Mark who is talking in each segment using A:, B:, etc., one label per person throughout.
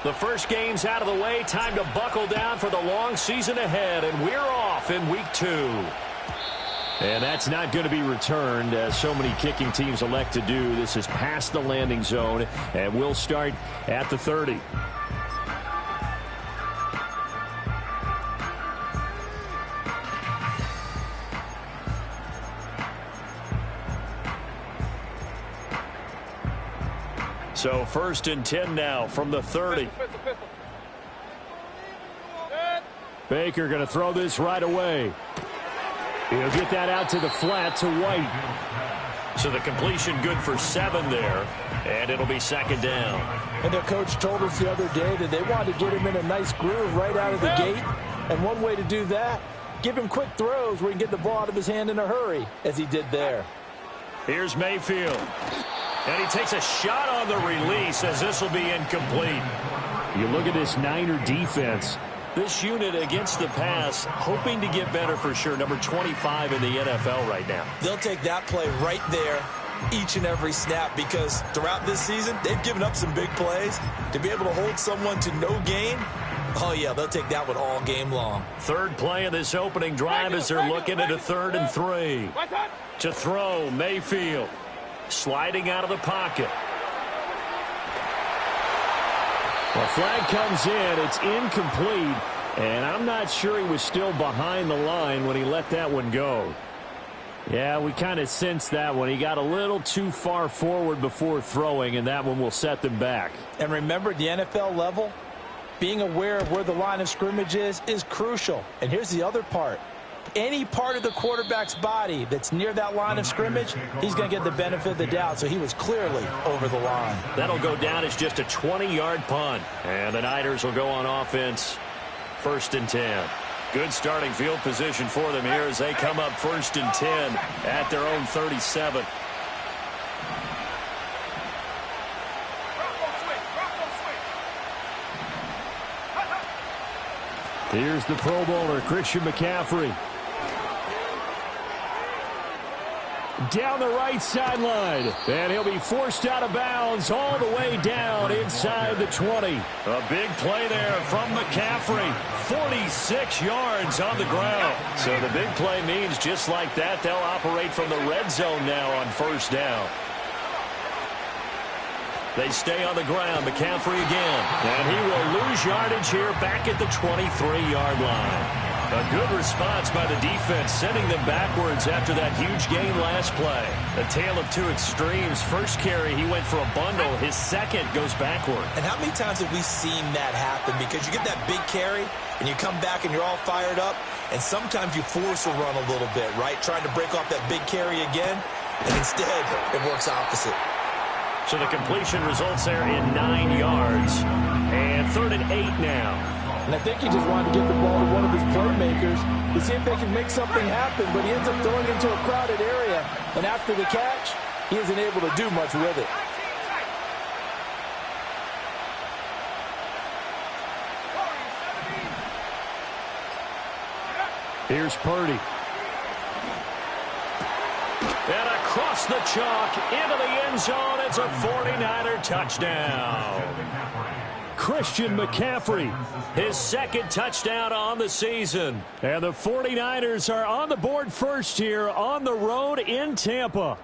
A: The first game's out of the way. Time to buckle down for the long season ahead, and we're off in week 2. And that's not going to be returned, as so many kicking teams elect to do. This is past the landing zone, and we'll start at the 30. So 1st and 10 now from the 30. Baker going to throw this right away. He'll get that out to the flat to White. So the completion good for 7 there, and it'll be 2nd down.
B: And their coach told us the other day that they wanted to get him in a nice groove right out of the gate. And one way to do that, give him quick throws where he can get the ball out of his hand in a hurry, as he did there.
A: Here's Mayfield. And he takes a shot on the release, as this will be incomplete.
C: You look at this Niner defense.
A: This unit against the pass, hoping to get better for sure. Number 25 in the NFL right now.
B: They'll take that play right there each and every snap, because throughout this season, they've given up some big plays. To be able to hold someone to no gain, oh yeah, they'll take that one all game long.
A: 3rd play of this opening drive as they're looking at a 3rd and 3. To throw, Mayfield. Sliding out of the pocket.
C: The flag comes in. It's incomplete. And I'm not sure he was still behind the line when he let that one go. Yeah, we kind of sensed that one. He got a little too far forward before throwing, and that one will set them back.
B: And remember, at the NFL level, being aware of where the line of scrimmage is crucial. And here's the other part. Any part of the quarterback's body that's near that line of scrimmage, he's going to get the benefit of the doubt. So he was clearly over the line.
A: That'll go down as just a 20-yard punt. And the Niners will go on offense, 1st and 10. Good starting field position for them here as they come up 1st and 10 at their own 37.
C: Here's the Pro Bowler, Christian McCaffrey. Down the right sideline, and he'll be forced out of bounds all the way down inside the 20.
A: A big play there from McCaffrey. 46 yards on the ground. So the big play means just like that, they'll operate from the red zone now on 1st down. They stay on the ground. McCaffrey again. And he will lose yardage here back at the 23-yard line. A good response by the defense, sending them backwards after that huge gain last play. A tale of 2 extremes. First carry, he went for a bundle. His second goes backward.
B: And how many times have we seen that happen? Because you get that big carry, and you come back and you're all fired up, and sometimes you force a run a little bit, right? Trying to break off that big carry again, and instead it works opposite.
A: So the completion results there in 9 yards. And 3rd and 8 now.
B: And I think he just wanted to get the ball to one of his playmakers to see if they can make something happen, but he ends up throwing into a crowded area. And after the catch, he isn't able to do much with it.
C: Here's Purdy.
A: And across the chalk into the end zone. It's a 49er touchdown.
C: Christian McCaffrey,
A: his 2nd touchdown on the season.
C: And the 49ers are on the board first here on the road in Tampa.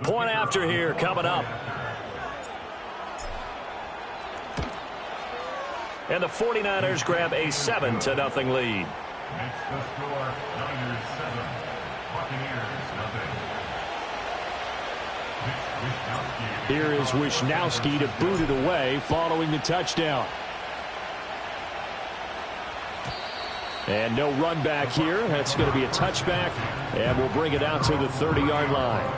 A: Point after here coming up. And the 49ers grab a 7-0 lead.
D: Next the score, Niners 7, Buccaneers nothing.
C: Here is Wishnowsky to boot it away following the touchdown. And no run back here. That's going to be a touchback, and we'll bring it out to the 30-yard line.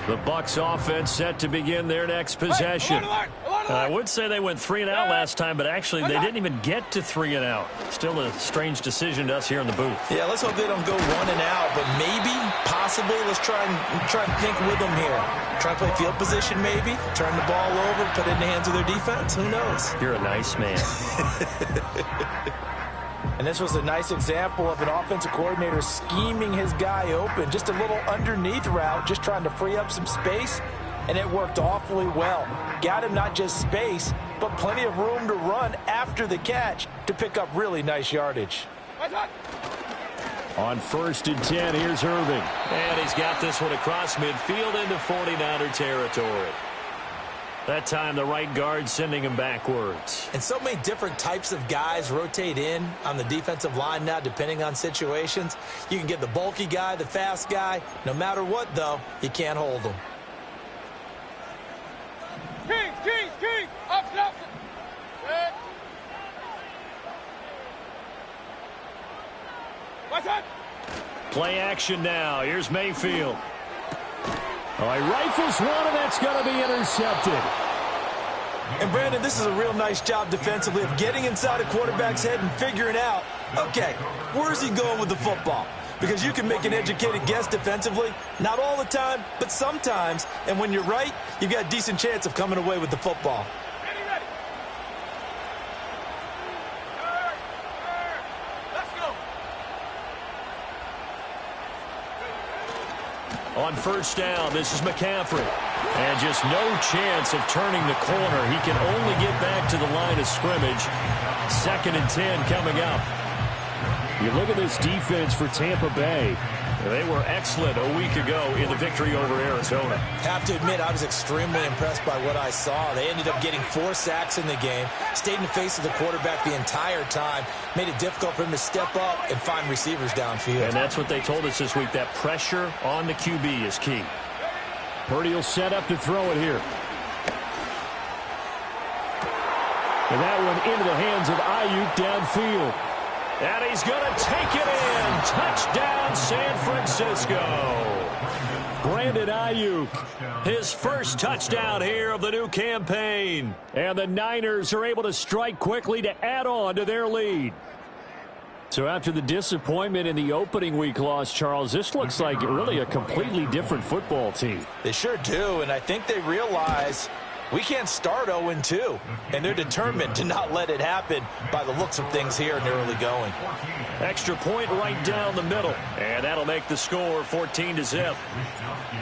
A: The Bucks offense set to begin their next possession. I would say they went 3 and out last time, but actually they didn't even get to 3 and out. Still a strange decision to us here in the booth.
B: Yeah, let's hope they don't go 1 and out, but maybe, possibly Possibly. Let's try and think with them here. Try to play field position maybe. Turn the ball over, put it in the hands of their defense. Who knows?
C: You're a nice man.
B: And this was a nice example of an offensive coordinator scheming his guy open. Just a little underneath route, just trying to free up some space. And it worked awfully well. Got him not just space, but plenty of room to run after the catch to pick up really nice yardage.
C: On 1st and 10, here's Irving.
A: And he's got this one across midfield into 49er territory. That time the right guard sending him backwards.
B: And so many different types of guys rotate in on the defensive line now depending on situations. You can get the bulky guy, the fast guy. No matter what, though, you can't hold them.
E: Kings, opposite. Good. What's that?
A: Play action now. Here's Mayfield.
C: Oh, he rifles one, and that's going to be intercepted.
B: And, Brandon, this is a real nice job defensively of getting inside a quarterback's head and figuring out, okay, where's he going with the football? Because you can make an educated guess defensively. Not all the time, but sometimes. And when you're right, you've got a decent chance of coming away with the football.
E: Ready. Let's go.
A: On 1st down, this is McCaffrey. And just no chance of turning the corner. He can only get back to the line of scrimmage. 2nd and 10 coming up.
C: You look at this defense for Tampa Bay.
A: They were excellent a week ago in the victory over Arizona.
B: Have to admit, I was extremely impressed by what I saw. They ended up getting 4 sacks in the game, stayed in the face of the quarterback the entire time, made it difficult for him to step up and find receivers downfield.
A: And that's what they told us this week, that pressure on the QB is key.
C: Purdy will set up to throw it here. And that one into the hands of Ayuk downfield.
A: And he's going to take it in. Touchdown, San Francisco.
C: Brandon Ayuk.
A: His first touchdown here of the new campaign.
C: And the Niners are able to strike quickly to add on to their lead. So after the disappointment in the opening week loss, Charles, this looks like really a completely different football team.
B: They sure do, and I think they realize we can't start 0-2, and they're determined to not let it happen by the looks of things here in the early going.
A: Extra point right down the middle, and that'll make the score 14-0.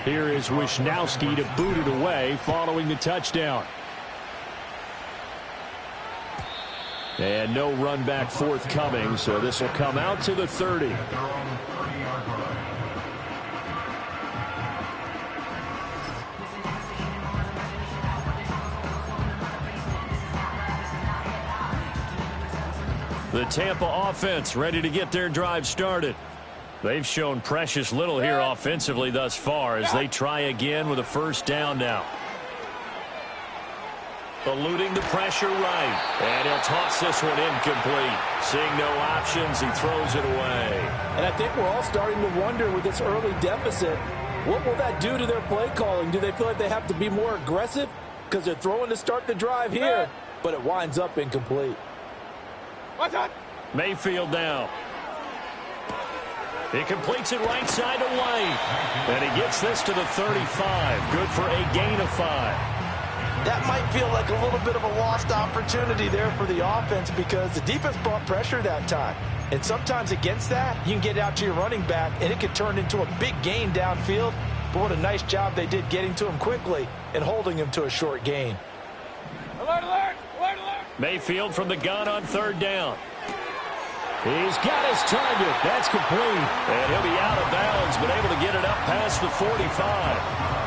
C: Here is Wisnowski to boot it away following the touchdown. And no run back forthcoming, so this will come out to the 30.
A: The Tampa offense ready to get their drive started. They've shown precious little here offensively thus far as they try again with a 1st down now. Eluding the pressure right. And he'll toss this one incomplete. Seeing no options, he throws it away.
B: And I think we're all starting to wonder with this early deficit, what will that do to their play calling? Do they feel like they have to be more aggressive? Because they're throwing to start the drive here, but it winds up incomplete.
E: What's that?
A: Mayfield now. He completes it right side to White. And he gets this to the 35. Good for a gain of 5.
B: That might feel like a little bit of a lost opportunity there for the offense because the defense brought pressure that time. And sometimes against that, you can get out to your running back, and it could turn into a big gain downfield. But what a nice job they did getting to him quickly and holding him to a short gain.
E: Alert, alert, alert, alert.
A: Mayfield from the gun on 3rd down.
C: He's got his target. That's complete.
A: And he'll be out of bounds, but able to get it up past the 45.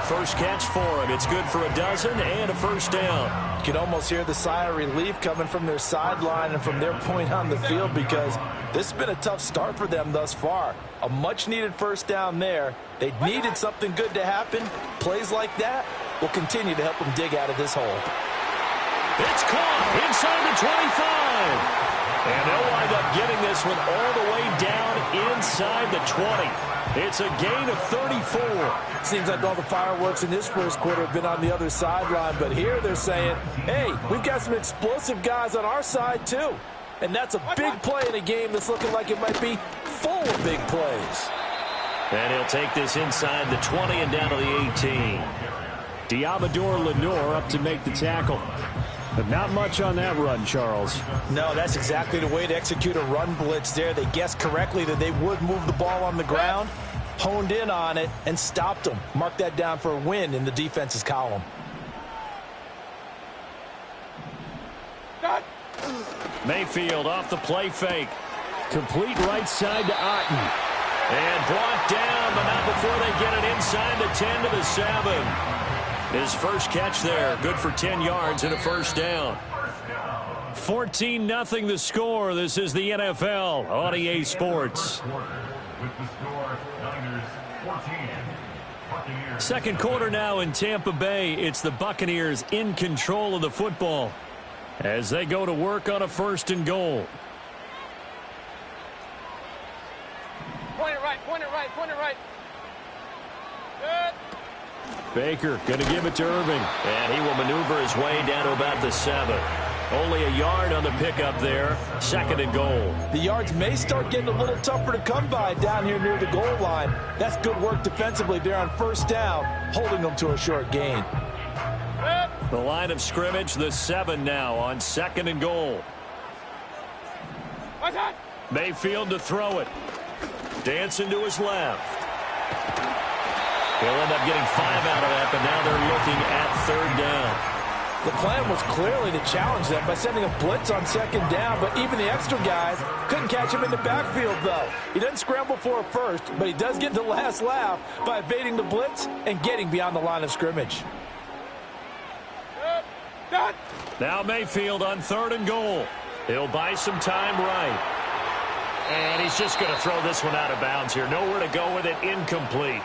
A: First catch for him. It's good for a dozen and a 1st down.
B: You can almost hear the sigh of relief coming from their sideline and from their point on the field because this has been a tough start for them thus far. A much-needed 1st down there. They needed something good to happen. Plays like that will continue to help them dig out of this hole.
A: It's caught inside the 25. And they'll wind up getting this one all the way down inside the 20. It's a gain of 34.
B: Seems like all the fireworks in this first quarter have been on the other sideline, but here they're saying, hey, we've got some explosive guys on our side too. And that's a big play in a game that's looking like it might be full of big plays.
A: And he'll take this inside the 20 and down to the 18.
C: Diabador Lenore up to make the tackle. But not much on that run, Charles.
B: No, that's exactly the way to execute a run blitz there. They guessed correctly that they would move the ball on the ground, honed in on it, and stopped them. Mark that down for a win in the defense's column.
A: Mayfield off the play fake.
C: Complete right side to Otten.
A: And brought down, but not before they get it inside the 10 to the 7. His first catch there, good for 10 yards and a first down.
C: 14-0 the score. This is the NFL on EA Sports. Second quarter now in Tampa Bay. It's the Buccaneers in control of the football as they go to work on a 1st and goal.
E: Point it right, point it right, point it right. Good.
C: Baker going to give it to Irving.
A: And he will maneuver his way down to about the 7. Only a yard on the pickup there. 2nd and goal.
B: The yards may start getting a little tougher to come by down here near the goal line. That's good work defensively there on 1st down, holding them to a short gain.
A: The line of scrimmage, the 7 now on 2nd and goal. Mayfield to throw it. Dancing to his left. He'll end up getting 5 out of that, but now they're looking at 3rd down.
B: The plan was clearly to challenge them by sending a blitz on 2nd down, but even the extra guys couldn't catch him in the backfield, though. He doesn't scramble for a first, but he does get the last laugh by evading the blitz and getting beyond the line of scrimmage.
A: Now Mayfield on 3rd and goal. He'll buy some time right. And he's just going to throw this one out of bounds here. Nowhere to go with it. Incomplete.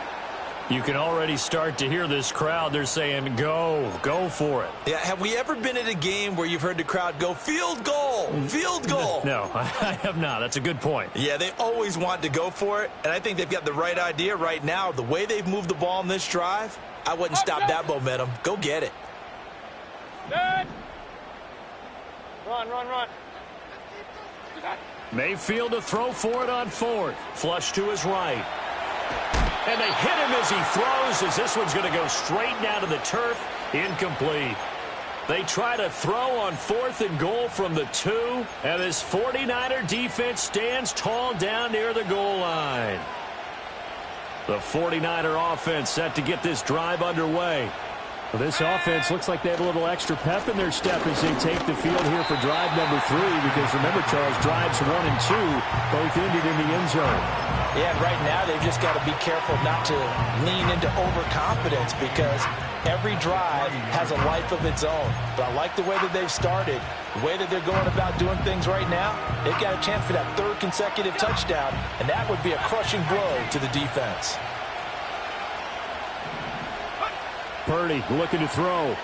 C: You can already start to hear this crowd. They're saying, go for it.
B: Yeah, have we ever been at a game where you've heard the crowd go, field goal, field goal?
C: No, I have not. That's a good point.
B: Yeah, they always want to go for it, and I think they've got the right idea right now. The way they've moved the ball in this drive, I wouldn't stop that momentum. Go get it.
E: Good. Run, run, run.
A: Mayfield to throw for it on 4th. Flush to his right. And they hit him as he throws, as this one's going to go straight down to the turf. Incomplete. They try to throw on 4th and goal from the 2. And this 49er defense stands tall down near the goal line. The 49er offense set to get this drive underway.
C: Well, this offense looks like they have a little extra pep in their step as they take the field here for drive number 3. Because remember, Charles, drives 1 and 2 both ended in the end zone.
B: Yeah, and right now they've just got to be careful not to lean into overconfidence because every drive has a life of its own. But I like the way that they've started, the way that they're going about doing things right now. They've got a chance for that 3rd consecutive touchdown, and that would be a crushing blow to the defense.
C: Purdy looking to throw.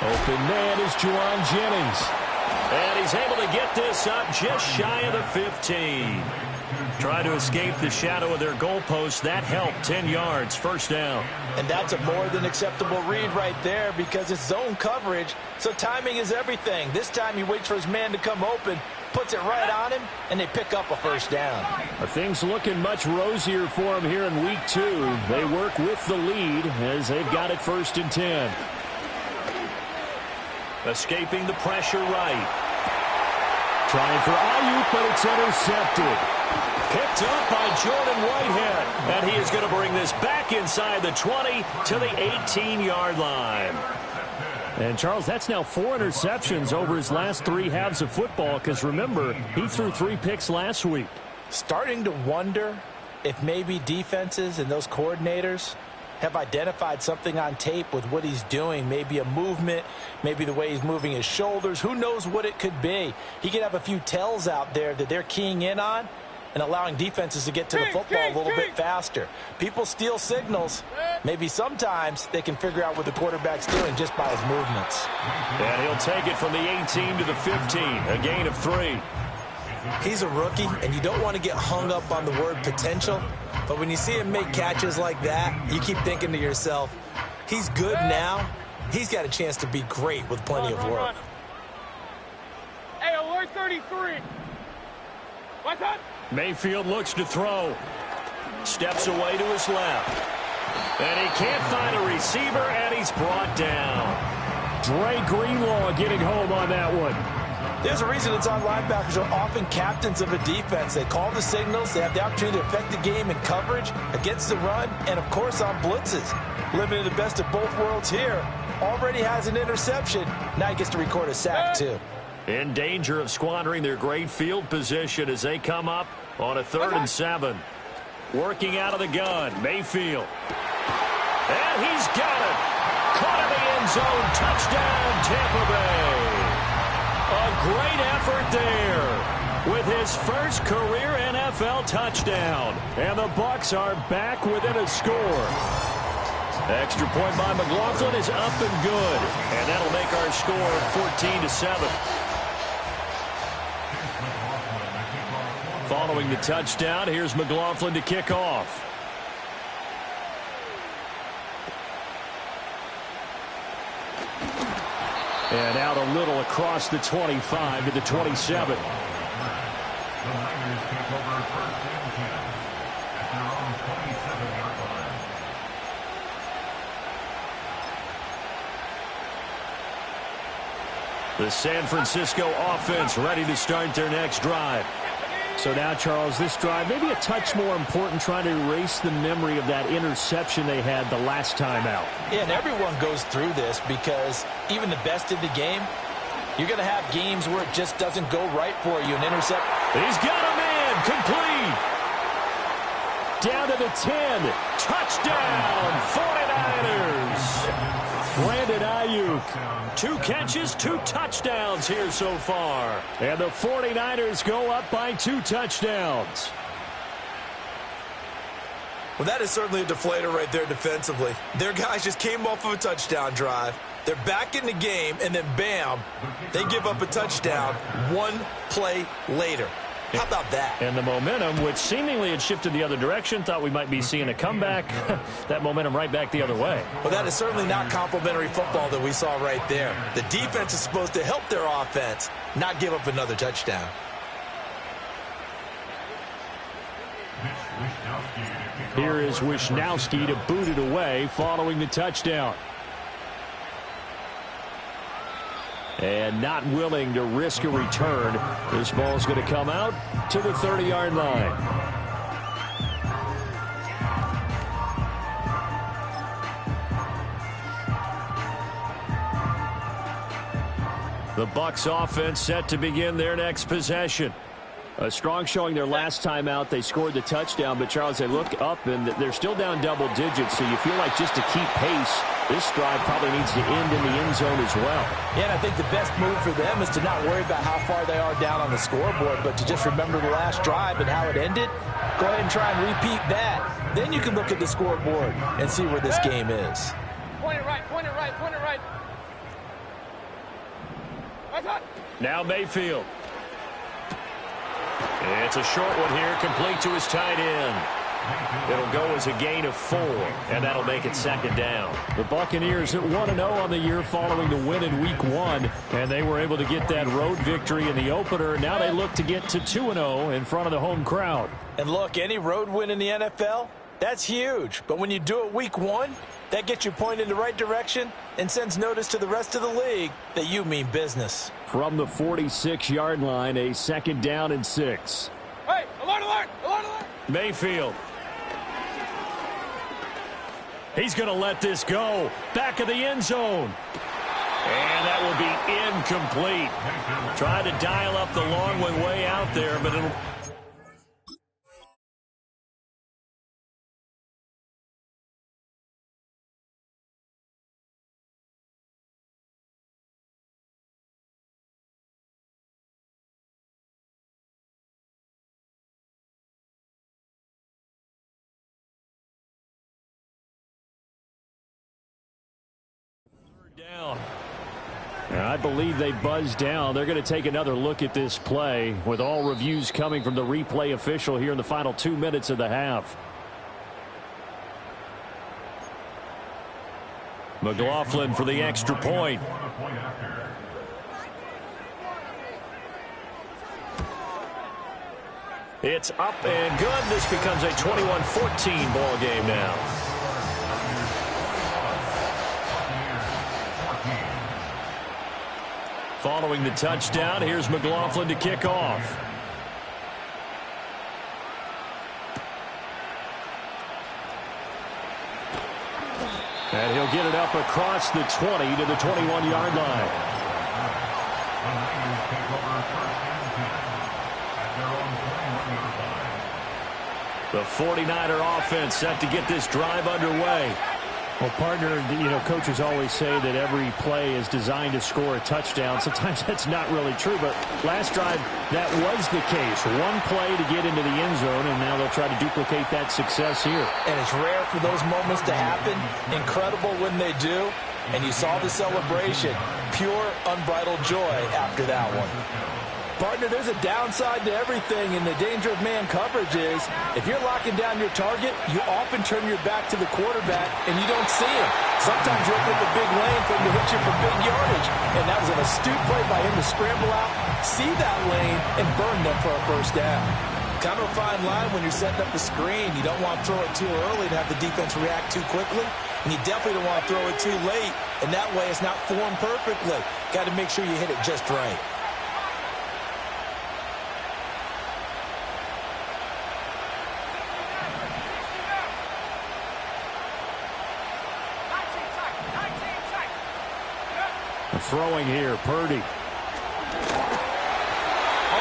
C: Open man is Juwan Jennings.
A: And he's able to get this up just shy of the 15. Trying to escape the shadow of their goalpost. That helped. 10 yards. 1st down.
B: And that's a more than acceptable read right there because it's zone coverage, so timing is everything. This time he waits for his man to come open, puts it right on him, and they pick up a 1st down.
C: Things looking much rosier for him here in week 2. They work with the lead as they've got it 1st and 10.
A: Escaping the pressure right.
C: Trying for Ayuk, but it's intercepted.
A: Picked up by Jordan Whitehead. And he is going to bring this back inside the 20 to the 18-yard line.
C: And, Charles, that's now 4 interceptions over his last 3 halves of football because, remember, he threw 3 picks last week.
B: Starting to wonder if maybe defenses and those coordinators have identified something on tape with what he's doing. Maybe a movement, maybe the way he's moving his shoulders. Who knows what it could be? He could have a few tells out there that they're keying in on and allowing defenses to get to the football a little bit faster. People steal signals. Maybe sometimes they can figure out what the quarterback's doing just by his movements.
A: And he'll take it from the 18 to the 15, a gain of 3.
B: He's a rookie, and you don't want to get hung up on the word potential. But when you see him make catches like that, you keep thinking to yourself, he's good now. He's got a chance to be great with plenty of work.
E: Hey, alert 33. What's up?
A: Mayfield looks to throw. Steps away to his left. And he can't find a receiver, and he's brought down.
C: Dre Greenlaw getting home on that one.
B: There's a reason inside linebackers are often captains of a defense. They call the signals. They have the opportunity to affect the game in coverage, against the run, and, of course, on blitzes. Living in the best of both worlds here. Already has an interception. Now he gets to record a sack, too.
A: In danger of squandering their great field position as they come up on a 3rd and 7. Working out of the gun, Mayfield. And he's got it. Caught in the end zone. Touchdown, Tampa Bay. A great effort there with his first career NFL touchdown. And the Bucks are back within a score. Extra point by McLaughlin is up and good. And that'll make our score 14-7. Following the touchdown, here's McLaughlin to kick off. And out a little across the 25 to the 27.
D: The Niners take over 1st and 10 at their own 27-yard line.
A: The San Francisco offense ready to start their next drive.
C: So now, Charles, this drive maybe a touch more important, trying to erase the memory of that interception they had the last time out.
B: Yeah, and everyone goes through this because even the best in the game, you're going to have games where it just doesn't go right for you. An intercept.
A: He's got a man. Complete.
C: Down to the 10.
A: Touchdown, 49ers.
C: Brandon Ayuk.
A: 2 catches, 2 touchdowns here so far.
C: And the 49ers go up by 2 touchdowns.
F: Well, that is certainly a deflator right there defensively. Their guys just came off of a touchdown drive. They're back in the game, and then bam, they give up a touchdown 1 play later. How about that?
A: And the momentum, which seemingly had shifted the other direction, thought we might be seeing a comeback. That momentum right back the other way.
F: Well, that is certainly not complimentary football that we saw right there. The defense is supposed to help their offense, not give up another touchdown.
C: Here is Wishnowsky to boot it away following the touchdown. And not willing to risk a return. This ball's going to come out to the 30-yard line.
A: The Bucks offense set to begin their next possession.
C: A strong showing their last time out. They scored the touchdown, but Charles, they look up and they're still down double digits, so you feel like just to keep pace, this drive probably needs to end in the end zone as well.
B: Yeah, and I think the best move for them is to not worry about how far they are down on the scoreboard, but to just remember the last drive and how it ended. Go ahead and try and repeat that. Then you can look at the scoreboard and see where this game is.
E: Point it right, point it right, point it right.
A: Now Mayfield. It's a short one here, complete to his tight end. It'll go as a gain of 4, and that'll make it 2nd down.
C: The Buccaneers at 1-0 on the year following the win in Week 1, and they were able to get that road victory in the opener. Now they look to get to 2-0 in front of the home crowd.
B: And look, any road win in the NFL, that's huge. But when you do it Week 1, that gets you pointed in the right direction and sends notice to the rest of the league that you mean business.
C: From the 46-yard line, a 2nd down and 6.
E: Hey, alert, alert, alert, alert.
A: Mayfield. He's going to let this go. Back of the end zone. And that will be incomplete. Tried to dial up the long one way out there, but it'll... down.
C: I believe they buzzed down. They're going to take another look at this play with all reviews coming from the replay official here in the final 2 minutes of the half.
A: McLaughlin for the extra point. It's up and good. This becomes a 21-14 ball game now. Following the touchdown, here's McLaughlin to kick off. And he'll get it up across the 20 to the 21-yard line. The 49er offense set to get this drive underway.
C: Well, partner, coaches always say that every play is designed to score a touchdown. Sometimes that's not really true, but last drive, that was the case. One play to get into the end zone, and now they'll try to duplicate that success here.
B: And it's rare for those moments to happen. Incredible when they do. And you saw the celebration. Pure, unbridled joy after that one. Partner, there's a downside to everything, and the danger of man coverage is if you're locking down your target, you often turn your back to the quarterback and you don't see him. Sometimes you open up a big lane for him to hit you for big yardage, and that was an astute play by him to scramble out, see that lane, and burn them for a first down. Kind of a fine line when you're setting up the screen. You don't want to throw it too early to have the defense react too quickly, and you definitely don't want to throw it too late, and that way it's not formed perfectly. Got to make sure you hit it just right.
C: Throwing here, Purdy.
A: Oh,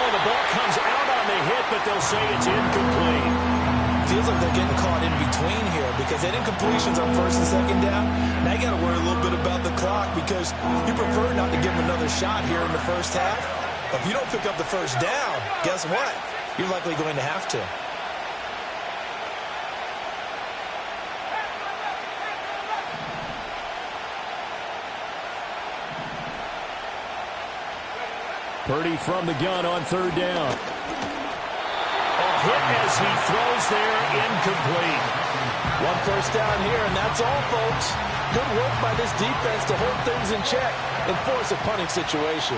A: the ball comes out on the hit, but they'll say it's incomplete.
B: Feels like they're getting caught in between here because they had incompletions on first and second down. Now you got to worry a little bit about the clock because you prefer not to give them another shot here in the first half. But if you don't pick up the first down, guess what? You're likely going to have to.
C: Purdy from the gun on third down.
A: A hit as he throws there, incomplete.
B: One first down here, and that's all, folks. Good work by this defense to hold things in check and force a punting situation.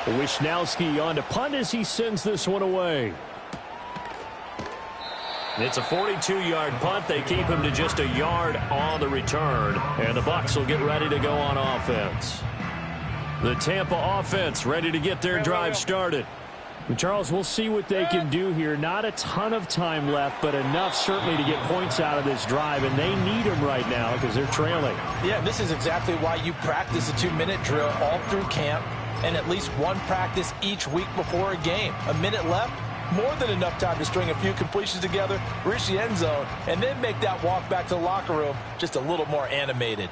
C: Wisnowski on to punt as he sends this one away.
A: It's a 42-yard punt. They keep him to just a yard on the return. And the Bucks will get ready to go on offense. The Tampa offense ready to get their drive started.
C: Charles, we'll see what they can do here. Not a ton of time left, but enough certainly to get points out of this drive. And they need them right now because they're trailing.
B: Yeah, this is exactly why you practice a 2-minute drill all through camp and at least one practice each week before a game. A minute left. More than enough time to string a few completions together, reach the end zone, and then make that walk back to the locker room just a little more animated.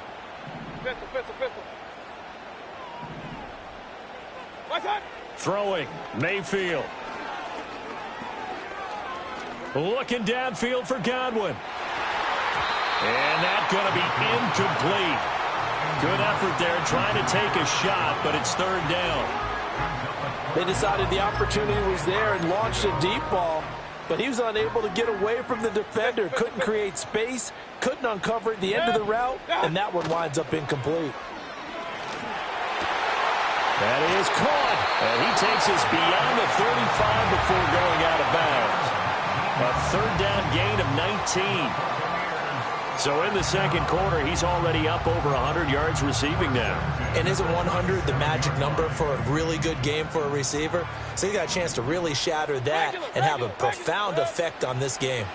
E: Pistol. What's that?
A: Throwing, Mayfield. Looking downfield for Godwin. And that's going to be incomplete. Good effort there trying to take a shot, but it's third down.
B: They decided the opportunity was there and launched a deep ball, but he was unable to get away from the defender, couldn't create space, couldn't uncover at the end of the route, and that one winds up incomplete.
A: That is caught, and he takes us beyond the 35 before going out of bounds. A third down gain of 19. So in the second quarter, he's already up over 100 yards receiving now.
B: And isn't 100 the magic number for a really good game for a receiver? So he got a chance to really shatter that and have a profound effect on this game.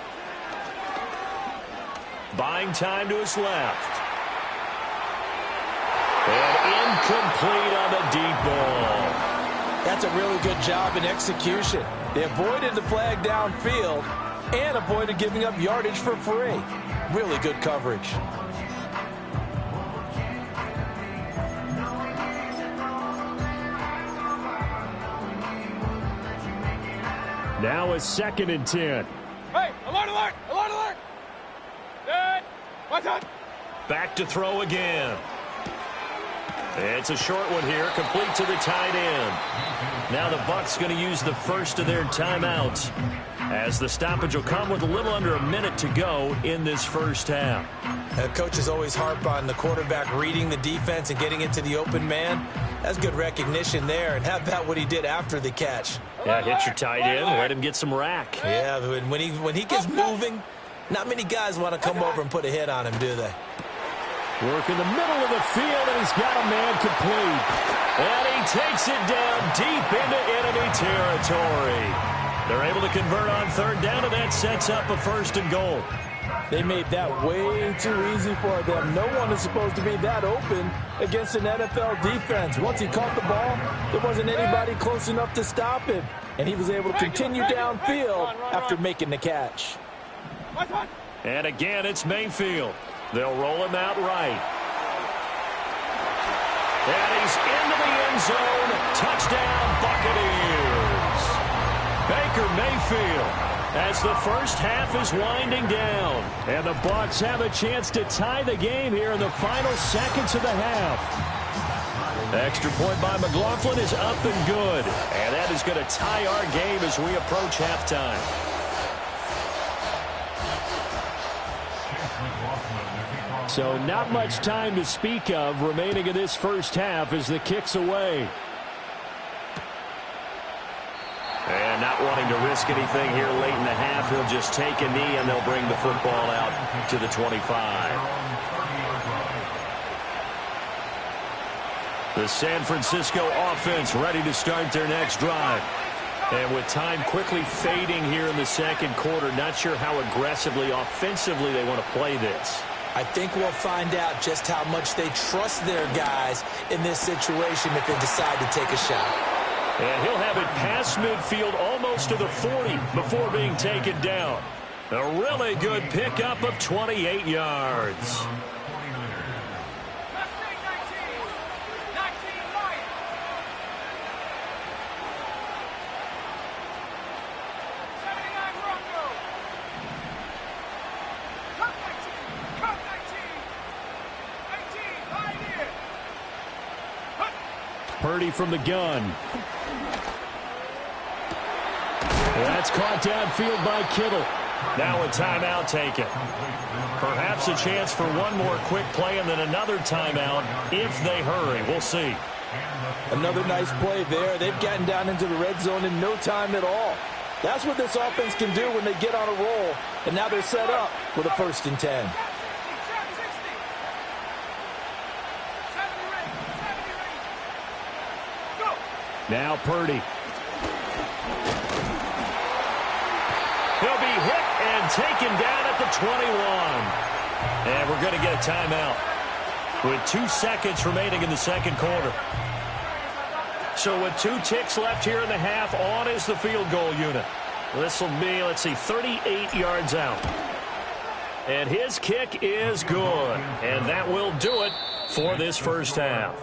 A: Buying time to his left. And incomplete on the deep ball.
B: That's a really good job in execution. They avoided the flag downfield and avoided giving up yardage for free. Really good coverage.
C: Now a 2nd and 10.
E: Hey, alert! Good. What's that?
A: Back to throw again. It's a short one here, complete to the tight end. Now the Bucks going to use the first of their timeouts. as the stoppage will come with a little under a minute to go in this first half.
F: Coaches always harp on the quarterback reading the defense and getting it to the open man. That's good recognition there, and how about what he did after the catch?
A: Yeah, hit your tight end, let him get some rack.
F: Yeah, when he gets moving, not many guys want to come over and put a hit on him, do they?
A: Work in the middle of the field, and he's got a man complete. And he takes it down deep into enemy territory. They're able to convert on third down, and that sets up a 1st and goal.
B: They made that way too easy for them. No one is supposed to be that open against an NFL defense. Once he caught the ball, there wasn't anybody close enough to stop him. And he was able to continue downfield after making the catch.
A: And again, it's Mayfield. They'll roll him out right. And he's into the end zone. Touchdown, Buccaneers. Baker Mayfield, as the first half is winding down. And the Bucks have a chance to tie the game here in the final seconds of the half. Extra point by McLaughlin is up and good. And that is going to tie our game as we approach halftime. So not much time to speak of remaining in this first half as the kick's away. And not wanting to risk anything here late in the half, he'll just take a knee and they'll bring the football out to the 25. The San Francisco offense ready to start their next drive. And with time quickly fading here in the second quarter, not sure how aggressively, offensively they want to play this.
F: I think we'll find out just how much they trust their guys in this situation if they decide to take a shot.
A: And he'll have it past midfield almost to the 40 before being taken down. A really good pickup of 28 yards. Purdy from the gun. That's caught downfield by Kittle. Now a timeout taken. Perhaps a chance for one more quick play and then another timeout if they hurry. We'll see.
B: Another nice play there. They've gotten down into the red zone in no time at all. That's what this offense can do when they get on a roll. And now they're set up with a 1st and 10.
A: Now Purdy. He'll be hit and taken down at the 21. And we're going to get a timeout with 2 seconds remaining in the second quarter. So with 2 ticks left here in the half, on is the field goal unit. This will be, let's see, 38 yards out. And his kick is good. And that will do it for this first half.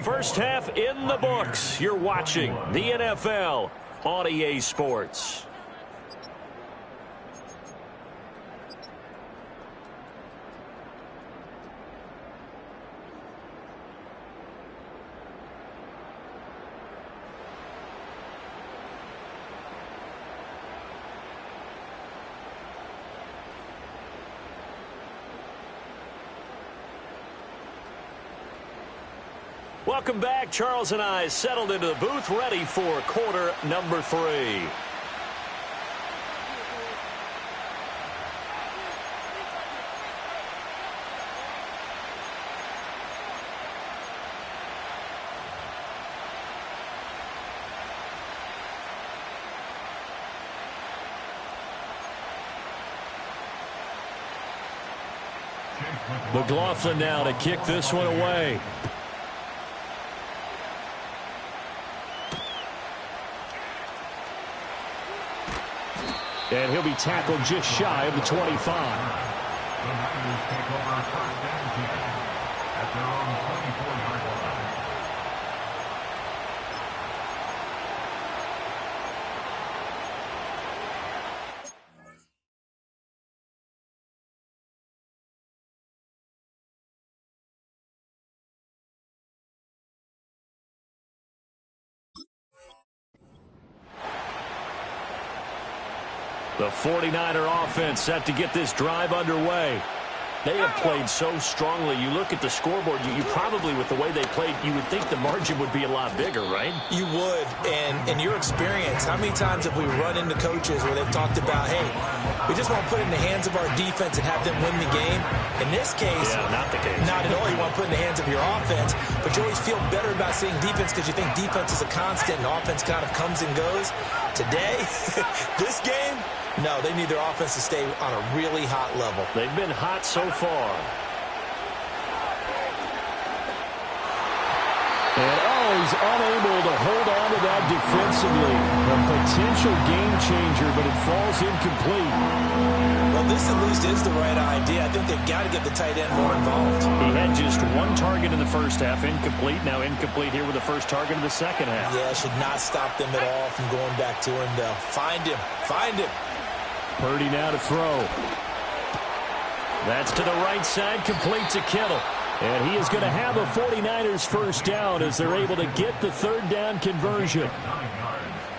A: First half in the books. You're watching the NFL on EA Sports. Welcome back. Charles and I settled into the booth, ready for quarter number 3. McLaughlin now to kick this one away. And he'll be tackled just shy of the 25.
D: The Niners take over 1st and 10 at their own 24-yard line.
A: The 49er offense set to get this drive underway. They have played so strongly. You look at the scoreboard, you probably, with the way they played, you would think the margin would be a lot bigger, right?
F: You would. And in your experience, how many times have we run into coaches where they've talked about, hey, we just want to put it in the hands of our defense and have them win the game? In this case,
A: not the case.
F: Not at all. You want to put it in the hands of your offense, but you always feel better about seeing defense because you think defense is a constant and offense kind of comes and goes. Today, this game, no, they need their offense to stay on a really hot level.
A: They've been hot so far.
C: And he's unable to hold on to that defensively. A potential game changer, but it falls incomplete.
F: Well, this at least is the right idea. I think they've got to get the tight end more involved.
A: He had just one target in the first half, incomplete. Now incomplete here with the first target of the second half.
F: Yeah, should not stop them at all from going back to him, though. Find him. Find him.
C: Purdy now to throw.
A: That's to the right side, complete to Kittle. And he is going to have a 49ers first down as they're able to get the third down conversion.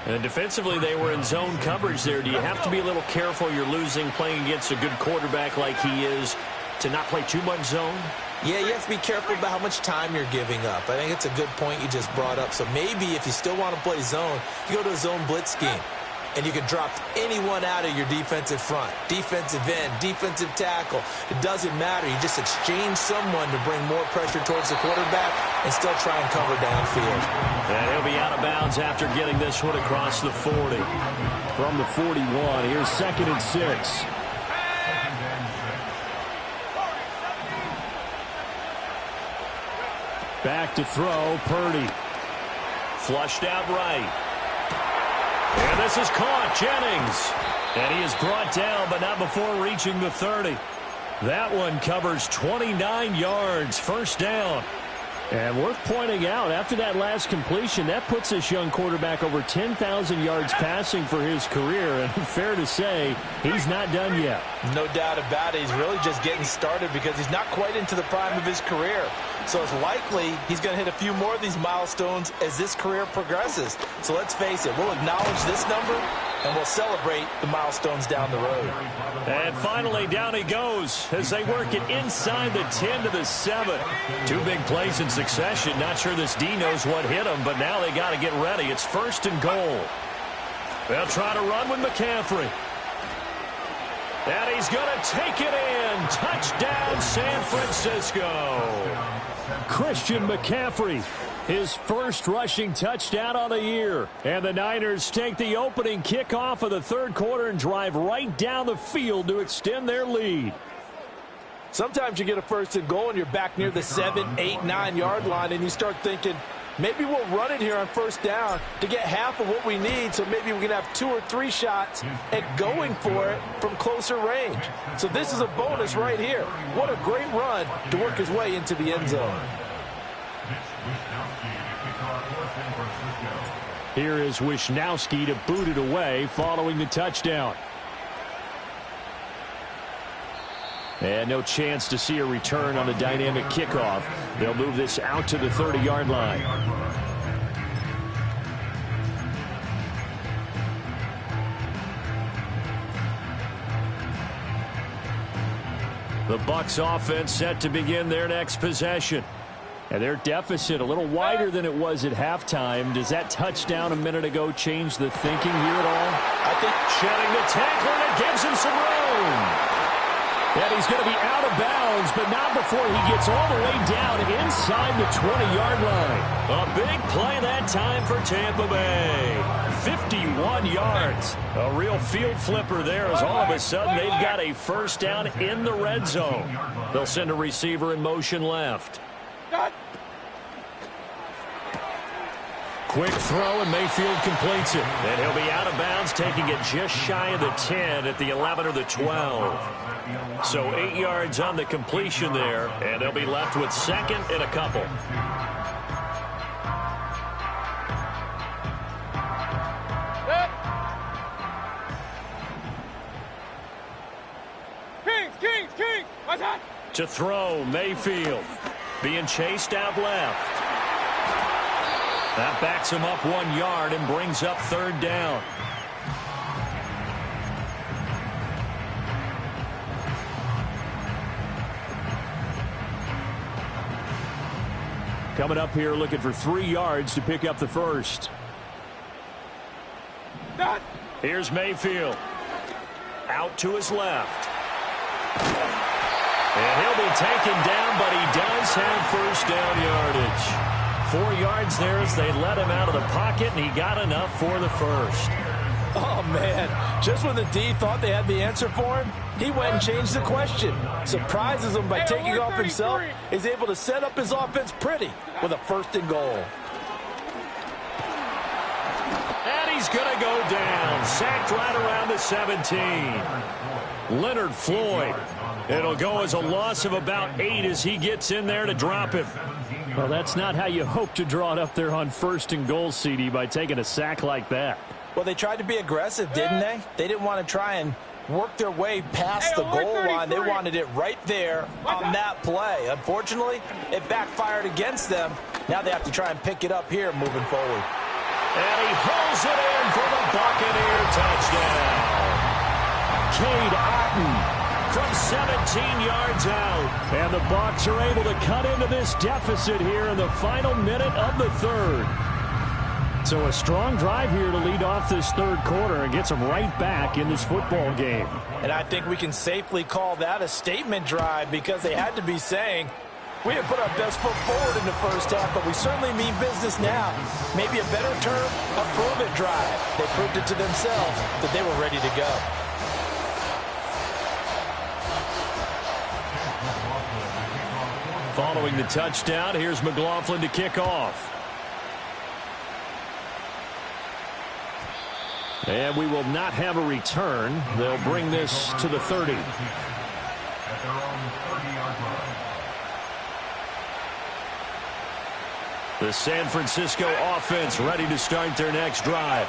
A: And defensively, they were in zone coverage there. Do you have to be a little careful? You're losing playing against a good quarterback like he is to not play too much zone?
F: Yeah, you have to be careful about how much time you're giving up. I think it's a good point you just brought up. So maybe if you still want to play zone, you go to a zone blitz scheme. And you can drop anyone out of your defensive front. Defensive end, defensive tackle. It doesn't matter. You just exchange someone to bring more pressure towards the quarterback and still try and cover downfield.
A: And he'll be out of bounds after getting this one across the 40.
C: From the 41, here's 2nd and 6. Back to throw, Purdy.
A: Flushed out right. And this is caught, Jennings. And he is brought down, but not before reaching the 30. That one covers 29 yards, first down.
C: And worth pointing out, after that last completion, that puts this young quarterback over 10,000 yards passing for his career. And fair to say, he's not done yet.
B: No doubt about it. He's really just getting started because he's not quite into the prime of his career. So it's likely he's going to hit a few more of these milestones as this career progresses. So let's face it, we'll acknowledge this number and we'll celebrate the milestones down the road.
A: And finally, down he goes as they work it inside the 10 to the 7. Two big plays in succession. Not sure this D knows what hit him, but now they got to get ready. It's 1st and goal. They'll try to run with McCaffrey. And he's going to take it in. Touchdown, San Francisco.
C: Christian McCaffrey, his first rushing touchdown on the year. And the Niners take the opening kickoff of the third quarter and drive right down the field to extend their lead.
B: Sometimes you get a 1st and goal and you're back near the 7, 8, 9-yard line and you start thinking, maybe we'll run it here on 1st down to get half of what we need, so maybe we can have 2 or 3 shots at going for it from closer range. So this is a bonus right here. What a great run to work his way into the end zone.
C: Here is Wisnowski to boot it away following the touchdown. And no chance to see a return on the dynamic kickoff. They'll move this out to the 30-yard line. The Bucks offense set to begin their next possession. And their deficit a little wider than it was at halftime. Does that touchdown a minute ago change the thinking here at all?
A: I think shedding the tackler, and it gives him some room. And he's going to be out of bounds, but not before he gets all the way down inside the 20-yard line. A big play that time for Tampa Bay. 51 yards. A real field flipper there as all of a sudden they've got a first down in the red zone. They'll send a receiver in motion left. Quick throw, and Mayfield completes it. And he'll be out of bounds, taking it just shy of the 10 at the 11 or the 12. So 8 yards on the completion there, and they'll be left with 2nd and a couple.
E: Kings, what's that?
A: To throw, Mayfield being chased out left. That backs him up 1 yard and brings up 3rd down.
C: Coming up here looking for 3 yards to pick up the first. Here's Mayfield. Out to his left. And he'll be taken down, but he does have first down yardage. 4 yards there as they let him out of the pocket, and he got enough for the first.
B: Oh, man. Just when the D thought they had the answer for him, he went and changed the question. Surprises him by taking off himself. He's able to set up his offense pretty with a 1st and goal.
A: And he's going to go down. Sacked right around the 17. Leonard Floyd. It'll go as a loss of about 8 as he gets in there to drop him.
C: Well, that's not how you hope to draw it up there on 1st and goal, CD, by taking a sack like that.
B: Well, they tried to be aggressive, didn't they? They didn't want to try and work their way past the goal line. They wanted it right there on that play. Unfortunately, it backfired against them. Now they have to try and pick it up here moving forward.
A: And he hauls it in for the Buccaneer touchdown. Cade Otton from 17 yards out.
C: And the Bucks are able to cut into this deficit here in the final minute of the 3rd. So a strong drive here to lead off this 3rd quarter and gets them right back in this football game.
B: And I think we can safely call that a statement drive because they had to be saying, we have put our best foot forward in the 1st half, but we certainly mean business now. Maybe a better term, a prove-it drive. They proved it to themselves that they were ready to go.
A: Following the touchdown, here's McLaughlin to kick off.
C: And we will not have a return. They'll bring this to the 30.
D: At their own 30-yard line.
A: The San Francisco offense ready to start their next drive.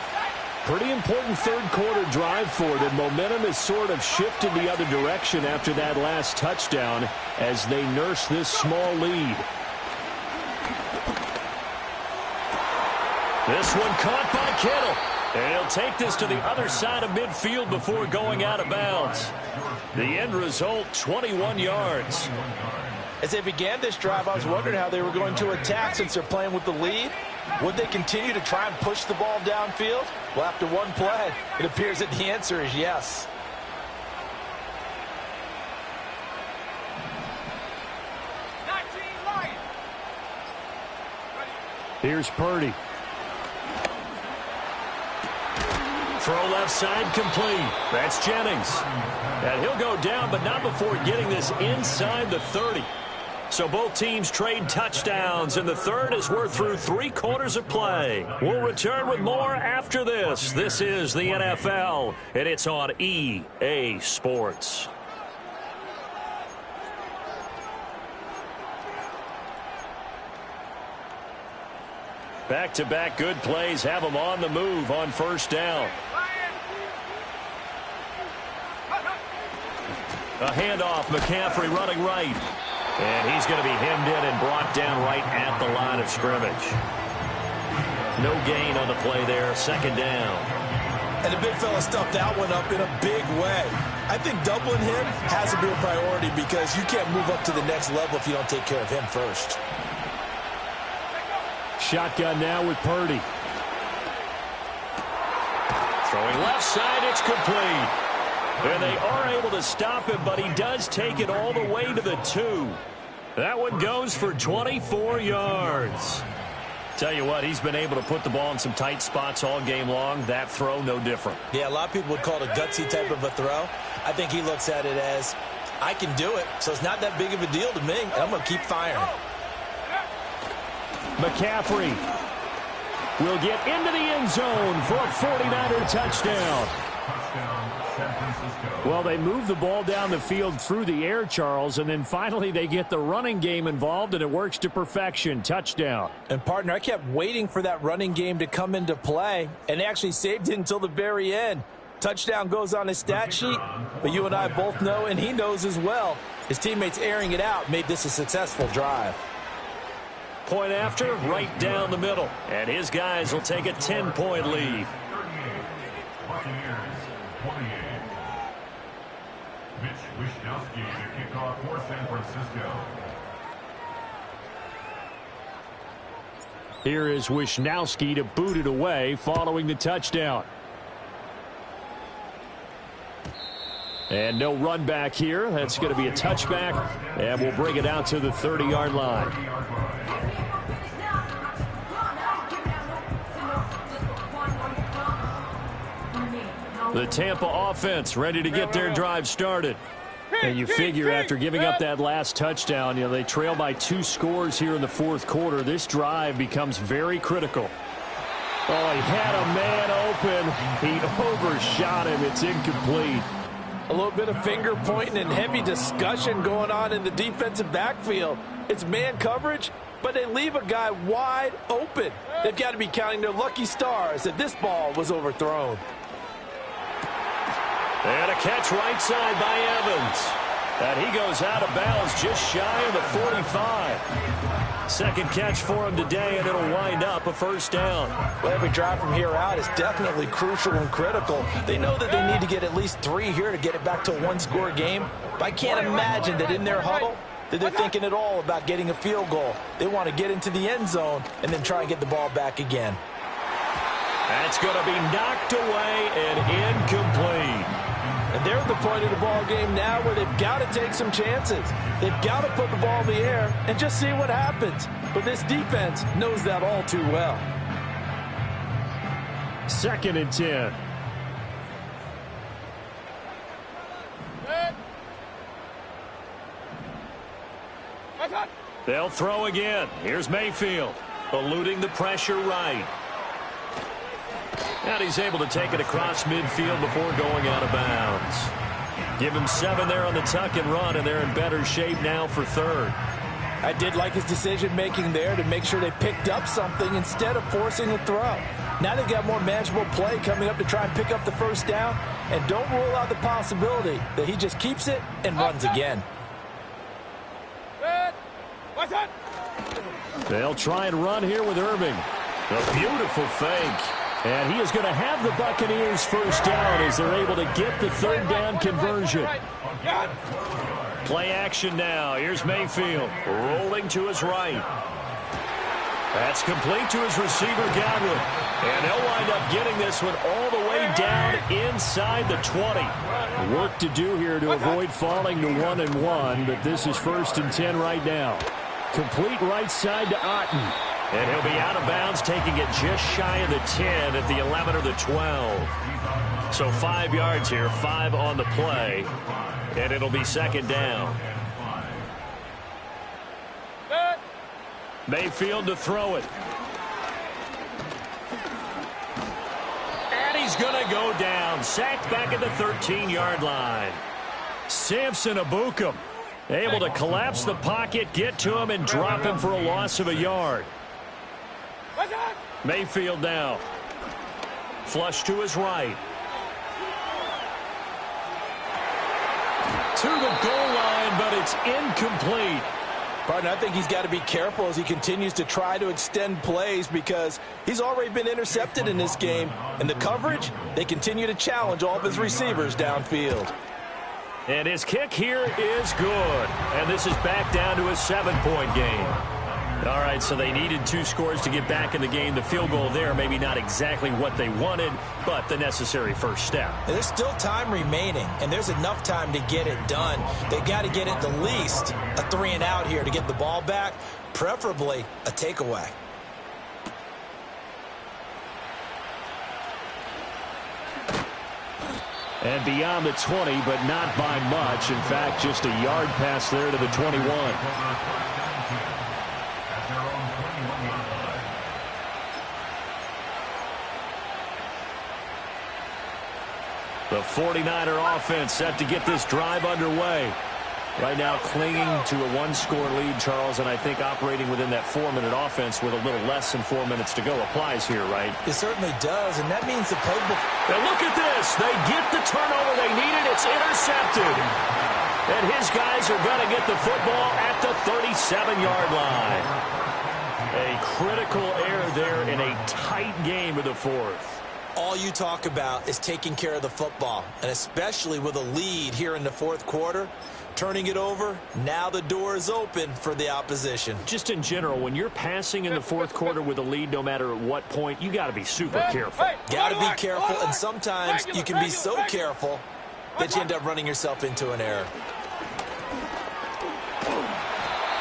C: Pretty important 3rd quarter drive for them. Momentum has sort of shifted the other direction after that last touchdown as they nurse this small lead.
A: This one caught by Kittle. And he'll take this to the other side of midfield before going out of bounds. The end result, 21 yards.
B: As they began this drive, I was wondering how they were going to attack since they're playing with the lead. Would they continue to try and push the ball downfield? Well, after one play, it appears that the answer is yes.
C: Here's Purdy.
A: Throw left side complete. That's Jennings. And he'll go down, but not before getting this inside the 30. So both teams trade touchdowns in the 3rd as we're through 3 quarters of play. We'll return with more after this. This is the NFL, and it's on EA Sports. Back-to-back good plays have them on the move on 1st down. A handoff, McCaffrey running right. And he's going to be hemmed in and brought down right at the line of scrimmage. No gain on the play there, 2nd down.
F: And the big fella stuffed that one up in a big way. I think doubling him has to be a priority because you can't move up to the next level if you don't take care of him first.
C: Shotgun now with Purdy.
A: Throwing left side, it's complete. And they are able to stop him, but he does take it all the way to the 2. That one goes for 24 yards. Tell you what, he's been able to put the ball in some tight spots all game long. That throw, no different.
F: Yeah, a lot of people would call it a gutsy type of a throw. I think he looks at it as, I can do it, so it's not that big of a deal to me, and I'm going to keep firing.
C: McCaffrey will get into the end zone for a 49er touchdown. Well, they move the ball down the field through the air, Charles, and then finally they get the running game involved, and it works to perfection. Touchdown.
B: And, partner, I kept waiting for that running game to come into play, and they actually saved it until the very end. Touchdown goes on his stat sheet, but you and I both know, and he knows as well, his teammates airing it out made this a successful drive.
A: Point after, right down the middle. And his guys will take a 10-point lead.
D: Buccaneers, 28. Mitch Wishnowsky to kick off for San Francisco.
C: Here is Wisnowski to boot it away following the touchdown. And no run back here. That's going to be a touchback, and we'll bring it out to the 30-yard line. The Tampa offense ready to get their drive started. And you figure after giving up that last touchdown, they trail by 2 scores here in the fourth quarter. This drive becomes very critical. Oh, he had a man open. He overshot him. It's incomplete.
B: A little bit of finger pointing and heavy discussion going on in the defensive backfield. It's man coverage, but they leave a guy wide open. They've got to be counting their lucky stars that this ball was overthrown.
A: And a catch right side by Evans. And he goes out of bounds just shy of the 45. Second catch for him today, and it'll wind up a first down.
B: Well, every drive from here out is definitely crucial and critical. They know that they need to get at least 3 here to get it back to a 1-score game. But I can't imagine that in their huddle that they're thinking at all about getting a field goal. They want to get into the end zone and then try and get the ball back again.
A: That's going to be knocked away and incomplete.
B: And they're at the point of the ball game now where they've got to take some chances. They've got to put the ball in the air and just see what happens. But this defense knows that all too well.
C: 2nd and 10.
A: They'll throw again. Here's Mayfield, eluding the pressure right. And he's able to take it across midfield before going out of bounds. Give him 7 there on the tuck and run, and they're in better shape now for 3rd.
B: I did like his decision-making there to make sure they picked up something instead of forcing a throw. Now they've got more manageable play coming up to try and pick up the first down, and don't rule out the possibility that he just keeps it and runs again.
C: They'll try and run here with Irving.
A: A beautiful fake.
C: And he is going to have the Buccaneers first down as they're able to get the 3rd down conversion.
A: Play action now. Here's Mayfield rolling to his right. That's complete to his receiver, Godwin. And they'll wind up getting this one all the way down inside the 20.
C: Work to do here to avoid falling to 1-1, but this is 1st and 10 right now. Complete right side to Otten.
A: And he'll be out of bounds, taking it just shy of the 10 at the 11 or the 12. So 5 yards here, 5 on the play, and it'll be 2nd down. Mayfield to throw it. And he's going to go down, sacked back at the 13-yard line.
C: Samson Abukum able to collapse the pocket, get to him, and drop him for a loss of a yard.
A: Mayfield now. Flush to his right. To the goal line, but it's incomplete.
B: Partner, I think he's got to be careful as he continues to try to extend plays because he's already been intercepted in this game. And the coverage, they continue to challenge all of his receivers downfield.
A: And his kick here is good. And this is back down to a 7-point game. All right, so they needed 2 scores to get back in the game. The field goal there, maybe not exactly what they wanted, but the necessary first step.
B: There's still time remaining, and there's enough time to get it done. They've got to get it at least a 3-and-out here to get the ball back, preferably a takeaway.
C: And beyond the 20, but not by much. In fact, just a yard pass there to the 21.
A: The 49er offense set to get this drive underway. Right now clinging to a 1-score lead, Charles, and I think operating within that 4-minute offense with a little less than 4 minutes to go applies here, right?
B: It certainly does, and that means the playbook.
A: And look at this. They get the turnover they needed. It's intercepted. And his guys are going to get the football at the 37-yard line. A critical error there in a tight game of the 4th.
F: All you talk about is taking care of the football, and especially with a lead here in the fourth quarter, turning it over, now the door is open for the opposition.
A: Just in general, when you're passing in the fourth quarter with a lead, no matter at what point, you got to be super careful.
F: Got to be careful, and sometimes you can be so careful that you end up running yourself into an error.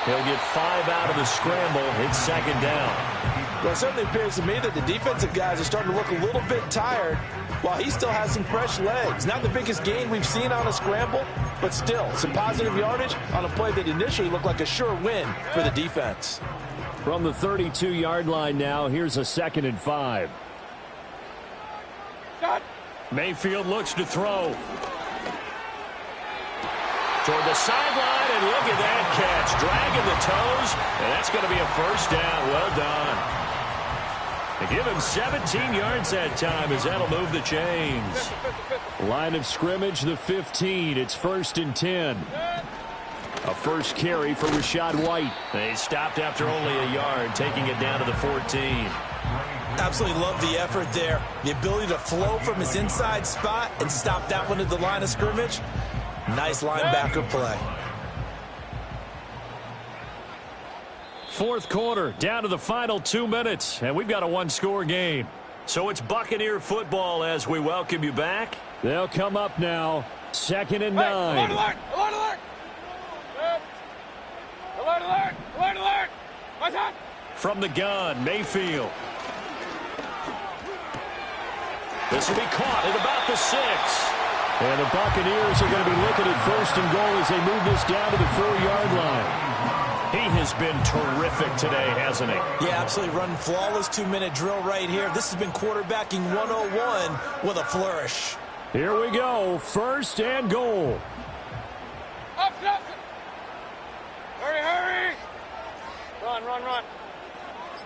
A: He'll get 5 out of the scramble. It's second down.
B: Well, it certainly appears to me that the defensive guys are starting to look a little bit tired while he still has some fresh legs. Not the biggest gain we've seen on a scramble, but still some positive yardage on a play that initially looked like a sure win for the defense.
C: From the 32-yard line now, here's a 2nd and 5.
A: Mayfield looks to throw. Toward the sideline, and look at that catch. Dragging the toes, and that's going to be a first down. Well done. They give him 17 yards that time as that'll move the chains.
C: Line of scrimmage, the 15. It's 1st and 10. A first carry for Rachaad White.
A: They stopped after only a yard, taking it down to the 14.
F: Absolutely love the effort there. The ability to flow from his inside spot and stop that one at the line of scrimmage. Nice linebacker play.
A: Fourth quarter, down to the final 2 minutes, and we've got a one-score game. So it's Buccaneer football as we welcome you back.
C: They'll come up now, 2nd and 9.
E: Alert! Alert! Alert! Alert! Alert! Alert! Alert! What's up?
A: From the gun, Mayfield. This will be caught at about the 6.
C: And the Buccaneers are going to be looking at 1st and goal as they move this down to the 4-yard line.
A: He has been terrific today, hasn't he?
F: Yeah, absolutely running flawless 2-minute drill right here. This has been quarterbacking 101 with a flourish.
C: Here we go, 1st and goal.
E: Up, up. Hurry, hurry. Run, run, run.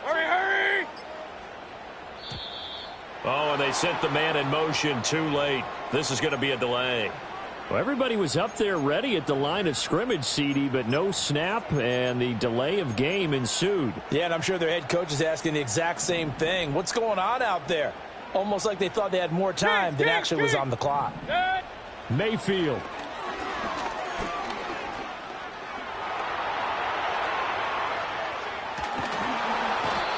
E: Hurry, hurry.
A: Oh, and they sent the man in motion too late. This is going to be a delay.
C: Well, everybody was up there ready at the line of scrimmage, CD, but no snap, and the delay of game ensued.
B: Yeah, and I'm sure their head coach is asking the exact same thing. What's going on out there? Almost like they thought they had more time than actually was on the clock.
C: Mayfield.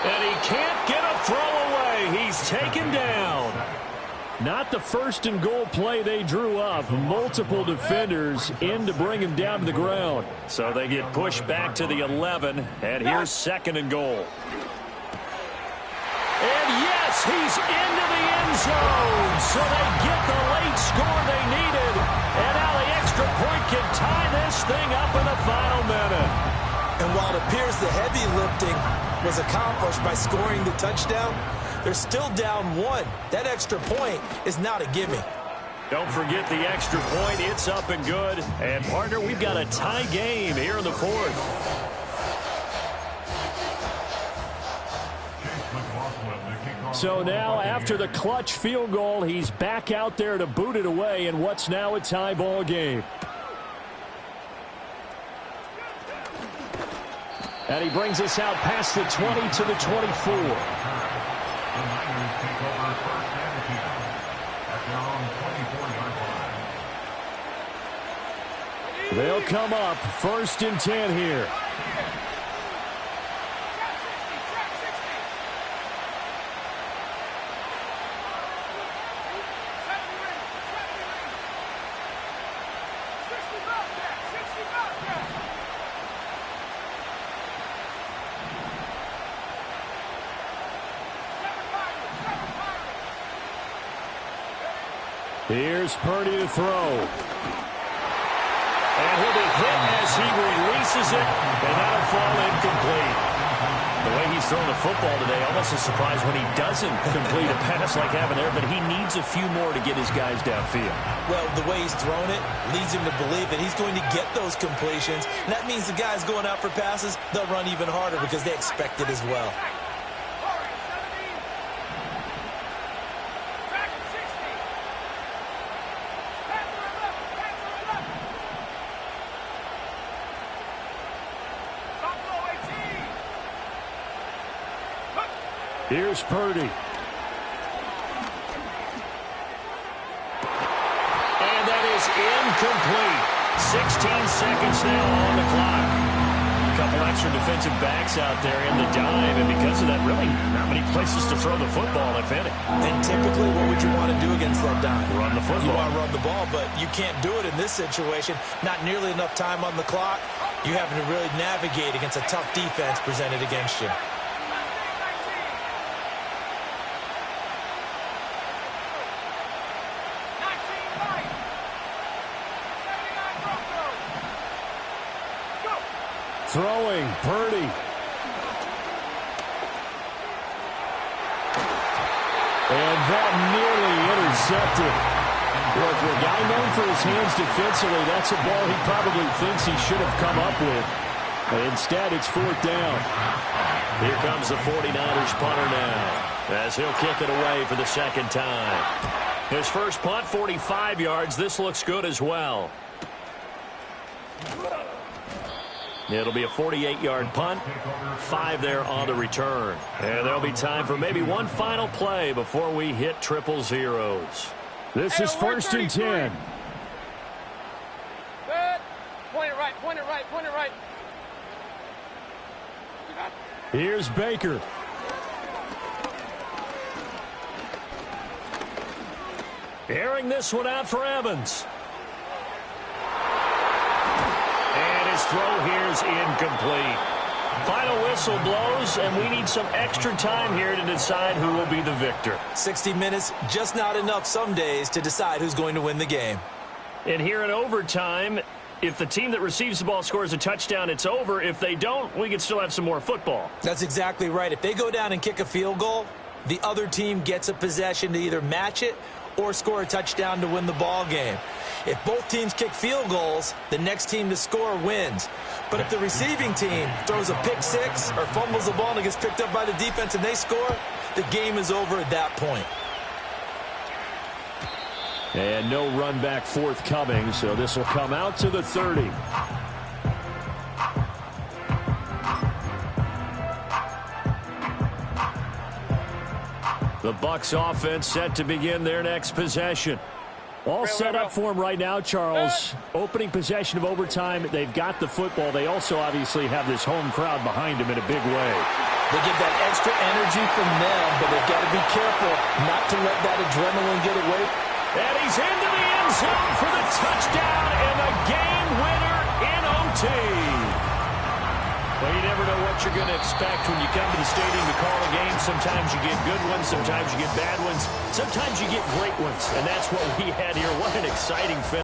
A: And he can't get a throw away. He's taken down.
C: Not the 1st and goal play they drew up. Multiple defenders in to bring him down to the ground.
A: So they get pushed back to the 11, and here's 2nd and goal. And yes, he's into the end zone. So they get the late score they needed. And now the extra point can tie this thing up in the final minute.
F: And while it appears the heavy lifting was accomplished by scoring the touchdown, they're still down 1. That extra point is not a gimme.
A: Don't forget the extra point. It's up and good. And, partner, we've got a tie game here in the 4th.
C: So now, after the clutch field goal, he's back out there to boot it away in what's now a tie ball game. And he brings us out past the 20 to the 24. They'll come up 1st and 10 here. Here's Purdy to throw.
A: And he'll be hit as he releases it, and that'll fall incomplete. The way he's throwing the football today, almost a surprise when he doesn't complete a pass like having there, but he needs a few more to get his guys downfield.
F: Well, the way he's thrown it leads him to believe that he's going to get those completions. And that means the guys going out for passes, they'll run even harder because they expect it as well.
C: Here's Purdy.
A: is incomplete. 16 seconds now on the clock. A couple extra defensive backs out there in the dime, and because of that, really not many places to throw the football, if any.
B: And typically, what would you want to do against that dime?
A: Run the football.
B: You want to run the ball, but you can't do it in this situation. Not nearly enough time on the clock. You having to really navigate against a tough defense presented against you.
C: Throwing, Purdy. And that nearly intercepted. Well, for a guy known for his hands defensively, that's a ball he probably thinks he should have come up with. But instead, it's fourth down.
A: Here comes the 49ers punter now, as he'll kick it away for the second time. His first punt, 45 yards. This looks good as well. It'll be a 48-yard punt, 5 there on the return. And there'll be time for maybe one final play before we hit triple zeros.
C: This is first and 10.
E: Good. Point it right, point it right, point it right.
C: Here's Baker.
A: Airing this one out for Evans. And his throw here is incomplete. Final whistle blows, and we need some extra time here to decide who will be the victor.
B: 60 minutes, just not enough some days to decide who's going to win the game.
A: And here in overtime, if the team that receives the ball scores a touchdown, it's over. If they don't, we can still have some more football.
B: That's exactly right. If they go down and kick a field goal, the other team gets a possession to either match it or score a touchdown to win the ball game. If both teams kick field goals, the next team to score wins. But if the receiving team throws a pick six or fumbles the ball and it gets picked up by the defense and they score, the game is over at that point.
C: And no run back forthcoming, so this will come out to the 30. The Bucks offense set to begin their next possession. All set up for him right now, Charles. Opening possession of overtime. They've got the football. They also obviously have this home crowd behind them in a big way.
B: They get that extra energy from them, but they've got to be careful not to let that adrenaline get away.
A: And he's into the end zone for the touchdown and the game winner in OT. Well, you never know what you're going to expect when you come to the stadium to call a game. Sometimes you get good ones, sometimes you get bad ones, sometimes you get great ones, and that's what we had here. What an exciting finish.